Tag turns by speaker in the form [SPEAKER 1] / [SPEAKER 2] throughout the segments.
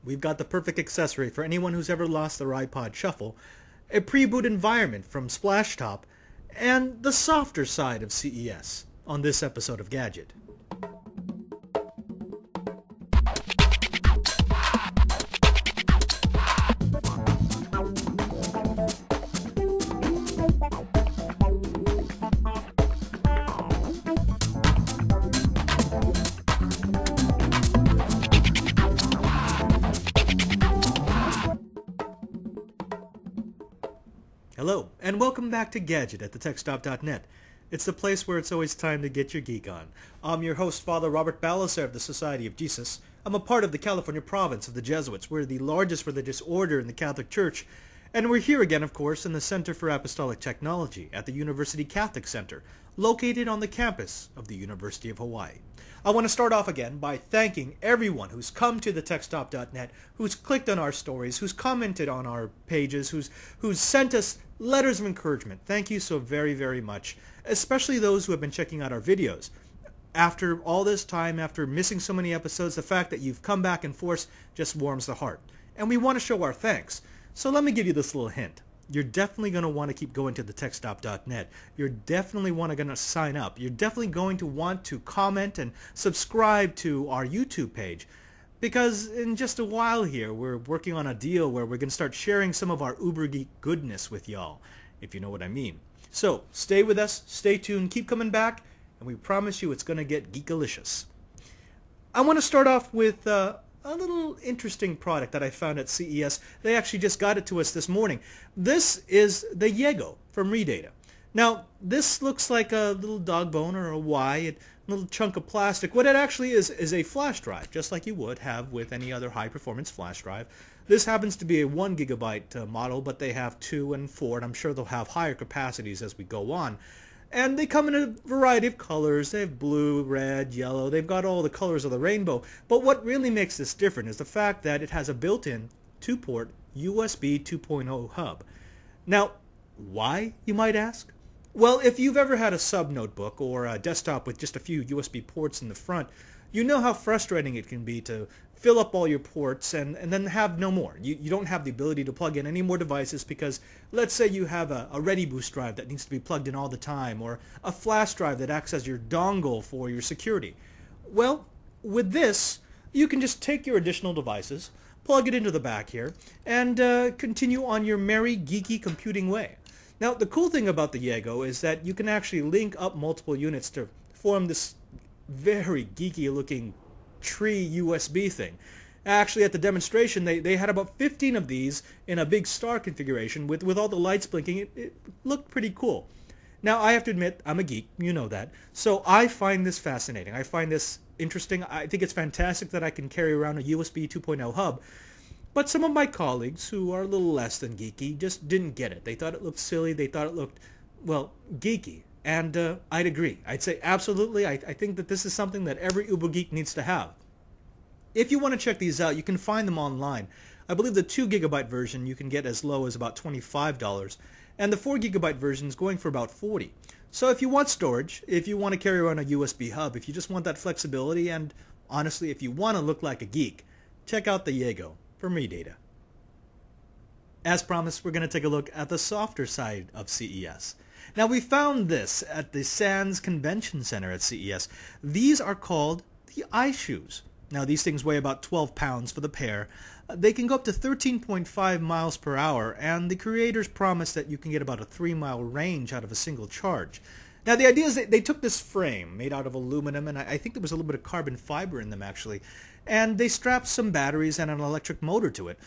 [SPEAKER 1] we've got the perfect accessory for anyone who's ever lost their iPod Shuffle, a pre-boot environment from Splashtop, and the softer side of CES on this episode of Gadget. Hello, and welcome back to Gadget at the TechStyle.net. It's the place where it's always time to get your geek on. I'm your host, Father Robert Ballecer of the Society of Jesus. I'm a part of the California province of the Jesuits. We're the largest religious order in the Catholic Church. And we're here again, of course, in the Center for Apostolic Technology at the University Catholic Center, located on the campus of the University of Hawaii. I want to start off again by thanking everyone who's come to the TechStyle.net, who's clicked on our stories, who's commented on our pages, who's sent us letters of encouragement. Thank you so very, very much, especially those who have been checking out our videos. After all this time, after missing so many episodes, the fact that you've come back in force just warms the heart. And we want to show our thanks. So let me give you this little hint. You're definitely going to want to keep going to the TechStyle.net. You're definitely going to sign up. You're definitely going to want to comment and subscribe to our YouTube page. Because in just a while here, we're working on a deal where we're going to start sharing some of our ubergeek goodness with y'all, if you know what I mean. So stay with us, stay tuned, keep coming back, and we promise you it's going to get geekalicious. I want to start off with a little interesting product that I found at CES. They actually just got it to us this morning. This is the YEGO from RiDATA. Now, this looks like a little dog bone or a Y, a little chunk of plastic. What it actually is a flash drive, just like you would have with any other high-performance flash drive. This happens to be a 1 gigabyte model, but they have 2 and 4, and I'm sure they'll have higher capacities as we go on. And they come in a variety of colors. They have blue, red, yellow. They've got all the colors of the rainbow. But what really makes this different is the fact that it has a built-in 2-port USB 2.0 hub. Now, why, you might ask? Well, if you've ever had a sub-notebook or a desktop with just a few USB ports in the front, you know how frustrating it can be to fill up all your ports and then have no more. You don't have the ability to plug in any more devices because let's say you have a ReadyBoost drive that needs to be plugged in all the time, or a flash drive that acts as your dongle for your security. Well, with this, you can just take your additional devices, plug it into the back here, and continue on your merry, geeky computing way. Now, the cool thing about the YEGO is that you can actually link up multiple units to form this very geeky looking tree USB thing. Actually, at the demonstration, they had about 15 of these in a big star configuration with all the lights blinking. It looked pretty cool. Now, I have to admit, I'm a geek, you know that, so I find this fascinating. I find this interesting. I think it's fantastic that I can carry around a USB 2.0 hub. But some of my colleagues, who are a little less than geeky, just didn't get it. They thought it looked silly. They thought it looked, well, geeky. And I'd agree. I'd say absolutely. I think that this is something that every ubergeek needs to have. If you want to check these out, you can find them online. I believe the 2 gigabyte version you can get as low as about $25, and the 4 gigabyte version is going for about $40. So if you want storage, if you want to carry around a USB hub, if you just want that flexibility, and honestly, if you want to look like a geek, check out the YEGO from RiDATA. As promised, we're going to take a look at the softer side of CES. Now, we found this at the Sands Convention Center at CES. These are called the iShoes. Now, these things weigh about 12 pounds for the pair. They can go up to 13.5 miles per hour, and the creators promise that you can get about a 3-mile range out of a single charge. Now, the idea is that they took this frame made out of aluminum, and I think there was a little bit of carbon fiber in them, actually, and they strapped some batteries and an electric motor to it.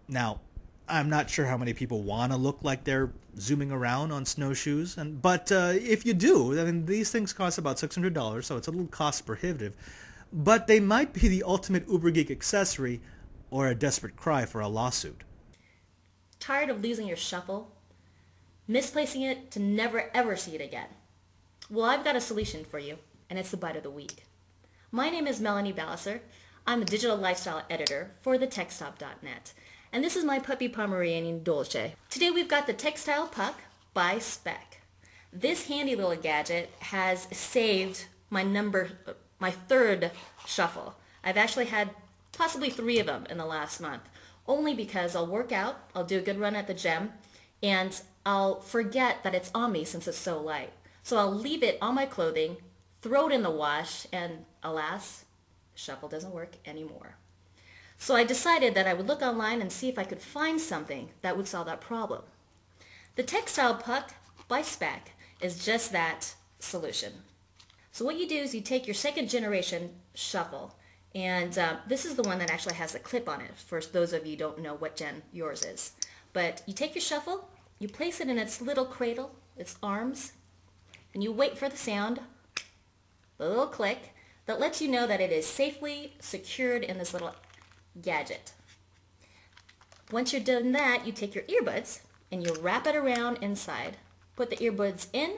[SPEAKER 1] Now, I'm not sure how many people want to look like they're zooming around on snowshoes, but if you do, I mean, these things cost about $600, so it's a little cost prohibitive. But they might be the ultimate ubergeek accessory or a desperate cry for a lawsuit.
[SPEAKER 2] Tired of losing your shuffle? Misplacing it to never ever see it again? Well, I've got a solution for you, and it's the bite of the week. My name is Melanie Ballecer. I'm a digital lifestyle editor for the TechStyle.net, and this is my puppy Pomeranian Dolce. Today we've got the TechStyle Puck by Spec. This handy little gadget has saved my third shuffle. I've actually had possibly 3 of them in the last month, only because I'll work out, I'll do a good run at the gym, and I'll forget that it's on me since it's so light. So I'll leave it on my clothing, throw it in the wash, and alas, the shuffle doesn't work anymore. So I decided that I would look online and see if I could find something that would solve that problem. The TechStyle Puck by Spec is just that solution. So what you do is you take your second generation shuffle, and this is the one that actually has a clip on it, for those of you who don't know what gen yours is. But you take your shuffle, you place it in its little cradle, its arms, and you wait for the sound, the little click, that lets you know that it is safely secured in this little gadget. Once you're done that, you take your earbuds and you wrap it around inside, put the earbuds in,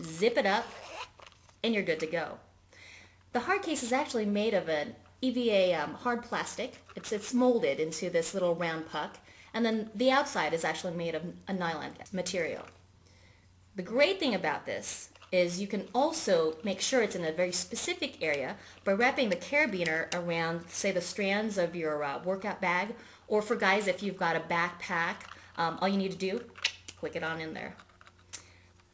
[SPEAKER 2] zip it up, and you're good to go. The hard case is actually made of an EVA hard plastic. It's molded into this little round puck, and then the outside is actually made of a nylon material. The great thing about this is you can also make sure it's in a very specific area by wrapping the carabiner around, say, the strands of your workout bag, or for guys, if you've got a backpack, all you need to do, click it on in there.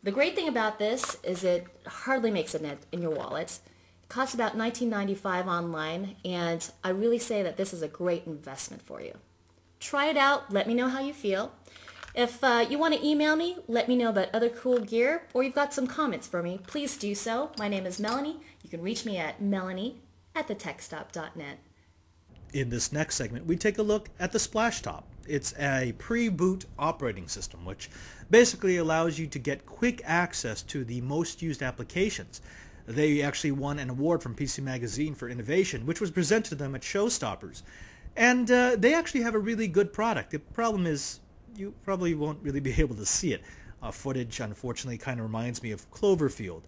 [SPEAKER 2] The great thing about this is it hardly makes a dent in your wallet. It costs about $19.95 online, and I really say that this is a great investment for you. Try it out. Let me know how you feel. If you want to email me, let me know about other cool gear, or you've got some comments for me, please do so. My name is Melanie. You can reach me at melanie@thetechstop.net.
[SPEAKER 1] In this next segment, we take a look at the Splashtop. It's a pre-boot operating system, which basically allows you to get quick access to the most used applications. They actually won an award from PC Magazine for innovation, which was presented to them at Showstoppers. And they actually have a really good product. The problem is, you probably won't really be able to see it. Footage, unfortunately, kind of reminds me of Cloverfield.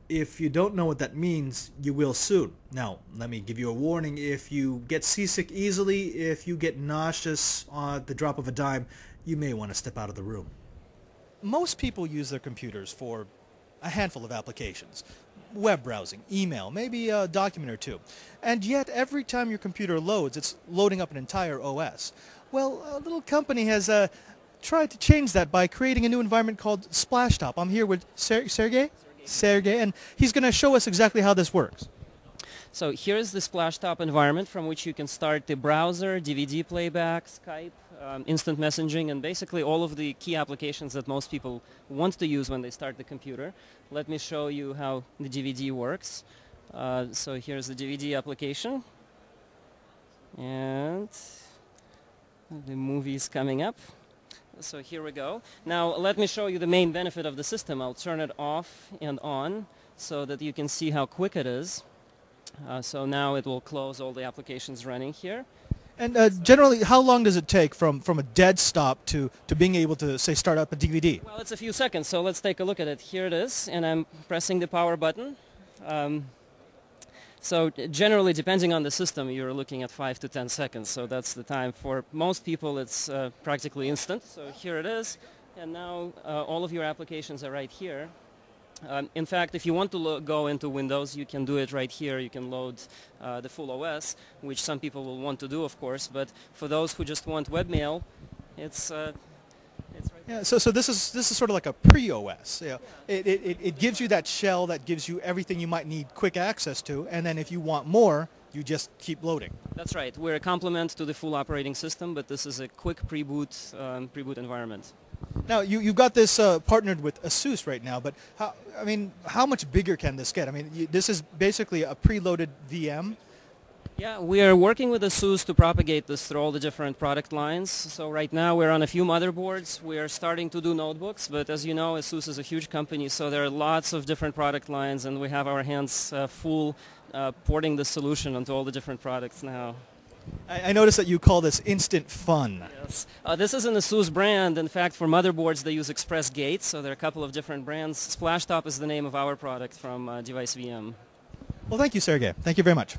[SPEAKER 1] If you don't know what that means, you will soon. Now, let me give you a warning. If you get seasick easily, if you get nauseous at the drop of a dime, you may want to step out of the room. Most people use their computers for a handful of applications. Web browsing, email, maybe a document or two. And yet, every time your computer loads, it's loading up an entire OS. Well, a little company has tried to change that by creating a new environment called Splashtop. I'm here with Sergey, and he's going to show us exactly how this works.
[SPEAKER 3] So here's the Splashtop environment from which you can start the browser, DVD playback, Skype, instant messaging, and basically all of the key applications that most people want to use when they start the computer. Let me show you how the DVD works. So here's the DVD application, and the movie is coming up. So here we go. Now let me show you the main benefit of the system. I'll turn it off and on so that you can see how quick it is. So now it will close all the applications running here.
[SPEAKER 1] And generally, how long does it take from a dead stop to being able to, say, start up a DVD?
[SPEAKER 3] Well, it's a few seconds, so let's take a look at it. Here it is, and I'm pressing the power button. So generally, depending on the system, you're looking at 5 to 10 seconds. So that's the time. For most people, it's practically instant. So here it is. And now all of your applications are right here. In fact, if you want to go into Windows, you can do it right here. You can load the full OS, which some people will want to do, of course. But for those who just want webmail, it's right there.
[SPEAKER 1] Yeah, so this is sort of like a pre-OS. Yeah. It gives you that shell that gives you everything you might need quick access to, and then if you want more, you just keep loading.
[SPEAKER 3] That's right. We're a complement to the full operating system, but this is a quick pre-boot environment.
[SPEAKER 1] Now, you've got this partnered with ASUS right now, but how much bigger can this get? I mean, this is basically a preloaded VM.
[SPEAKER 3] Yeah, we are working with ASUS to propagate this through all the different product lines. So right now we're on a few motherboards. We are starting to do notebooks, but as you know, ASUS is a huge company, so there are lots of different product lines, and we have our hands full porting the solution onto all the different products now.
[SPEAKER 1] I noticed that you call this Instant Fun.
[SPEAKER 3] Yes. This is an ASUS brand. In fact, for motherboards, they use Express Gates, so there are a couple of different brands. Splashtop is the name of our product from Device VM.
[SPEAKER 1] Well, thank you, Sergey. Thank you very much.